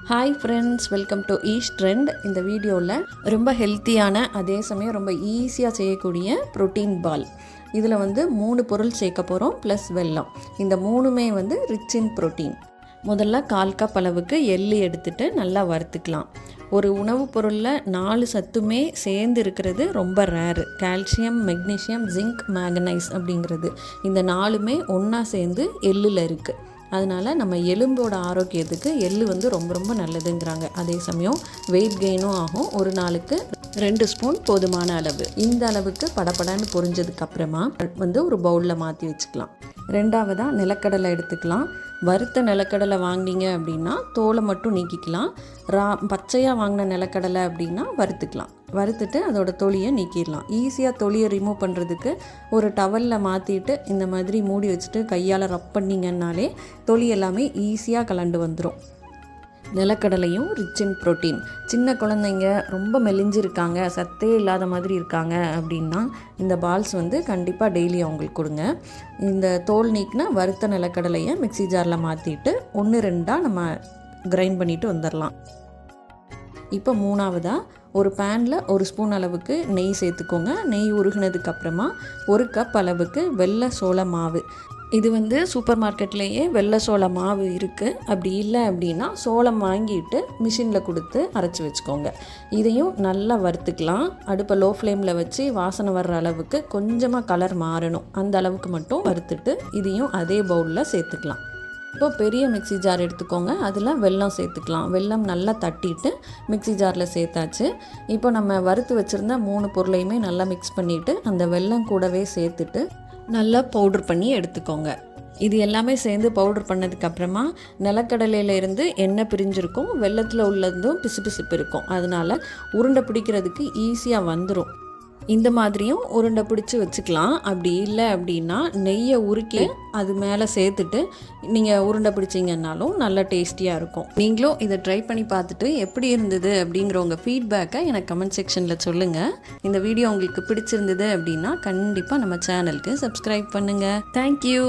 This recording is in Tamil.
Hi friends, welcome to Eesh trend. இந்த வீடியோவில் ரொம்ப ஹெல்த்தியான அதே சமயம் ரொம்ப ஈஸியாக செய்யக்கூடிய ப்ரோட்டீன் பால். இதில் 3 பொருள் சேர்க்க போகிறோம் ப்ளஸ் வெல்லம். இந்த மூணுமே ரிச் இன் ப்ரோட்டீன். முதல்ல 1/4 கப் அளவுக்கு எள்ளு எடுத்துகிட்டு நல்லா வறுத்துக்கலாம். ஒரு உணவுப் பொருளில் 4 சத்துமே சேர்ந்து இருக்கிறது ரொம்ப ரேரு. கால்சியம், மெக்னீஷியம், ஜிங்க், மேங்கனைஸ் அப்படிங்கிறது இந்த 4மே ஒன்றா சேர்ந்து எள்ளில் இருக்குது. அதனால் நம்ம எலும்போட ஆரோக்கியத்துக்கு எள்ளு ரொம்ப ரொம்ப நல்லதுங்கிறாங்க. அதே சமயம் வெயிட் கெயினும் ஆகும். ஒரு நாளுக்கு 2 ஸ்பூன் போதுமான அளவு. இந்த அளவுக்கு படப்படன்னு பொரிஞ்சதுக்கப்புறமா ஒரு பவுலில் மாற்றி வச்சுக்கலாம். ரெண்டாவதாக நிலக்கடலை எடுத்துக்கலாம். வறுத்த நிலக்கடலை வாங்கினீங்க அப்படின்னா தோலை மட்டும் நீக்கிக்கலாம். பச்சையாக வாங்கின நிலக்கடலை அப்படின்னா வறுத்துட்டு அதோட தொலியை நீக்கிடலாம். ஈஸியாக தொலியை ரிமூவ் பண்ணுறதுக்கு ஒரு டவலில் மாற்றிட்டு இந்த மாதிரி மூடி வச்சுட்டு கையால் ரப் பண்ணிங்கன்னாலே தொலி எல்லாமே ஈஸியாக கலண்டு வந்துடும். நிலக்கடலையும் ரிச் இன் ப்ரோட்டீன். சின்ன குழந்தைங்க ரொம்ப மெலிஞ்சிருக்காங்க, சத்தே இல்லாத மாதிரி இருக்காங்க அப்படின்னா இந்த பால்ஸ் கண்டிப்பாக டெய்லி அவங்களுக்கு கொடுங்க. இந்த தோல் நீக்கின வறுத்த நிலக்கடலையை மிக்ஸி ஜாரில் மாற்றிட்டு 1-2 நம்ம கிரைண்ட் பண்ணிவிட்டு வந்துடலாம். இப்போ மூணாவதாக ஒரு பேனில் 1 ஸ்பூன் அளவுக்கு நெய் சேர்த்துக்கோங்க. நெய் உருகினதுக்கப்புறமா 1 கப் அளவுக்கு வெள்ளை சோள மாவு. இது சூப்பர் மார்க்கெட்லேயே வெள்ளை சோள மாவு இருக்குது. அப்படி இல்லை அப்படின்னா சோளம் வாங்கிட்டு மிஷினில் கொடுத்து அரைச்சி வச்சுக்கோங்க. இதையும் நல்லா வறுத்துக்கலாம். அடுப்பை லோ ஃப்ளேமில் வச்சு வாசனை வர்ற அளவுக்கு கொஞ்சமாக கலர் மாறணும். அந்த அளவுக்கு மட்டும் வறுத்துட்டு இதையும் அதே பவுலில் சேர்த்துக்கலாம். இப்போ பெரிய மிக்ஸி ஜார் எடுத்துக்கோங்க. அதில் வெல்லம் சேர்த்துக்கலாம். வெல்லம் நல்லா தட்டிட்டு மிக்ஸி ஜாரில் சேர்த்தாச்சு. இப்போ நம்ம வறுத்து வச்சுருந்த 3 பொருளையுமே நல்லா மிக்ஸ் பண்ணிவிட்டு அந்த வெல்லம் கூடவே சேர்த்துட்டு நல்லா பவுடர் பண்ணி எடுத்துக்கோங்க. இது எல்லாமே சேர்ந்து பவுடர் பண்ணதுக்கப்புறமா நிலக்கடலையிலேருந்து எண்ணெய் பிரிஞ்சிருக்கும், வெல்லத்தில் உள்ளதும் பிசுபிசுப்பு இருக்கும். அதனால் உருண்டை பிடிக்கிறதுக்கு ஈஸியாக வந்துடும். இந்த மாதிரியும் உருண்டை பிடிச்சி வச்சுக்கலாம். அப்படி இல்லை அப்படின்னா நெய்யை உருக்கி அது மேலே சேர்த்துட்டு நீங்கள் உருண்டை பிடிச்சிங்கன்னாலும் நல்லா டேஸ்டியாக இருக்கும். நீங்களும் இதை ட்ரை பண்ணி பார்த்துட்டு எப்படி இருந்தது அப்படிங்கிற உங்கள் ஃபீட்பேக்கை எனக்கு கமெண்ட் செக்ஷனில் சொல்லுங்கள். இந்த வீடியோ உங்களுக்கு பிடிச்சிருந்தது அப்படின்னா கண்டிப்பாக நம்ம சேனலுக்கு சப்ஸ்கிரைப் பண்ணுங்கள். தேங்க்யூ.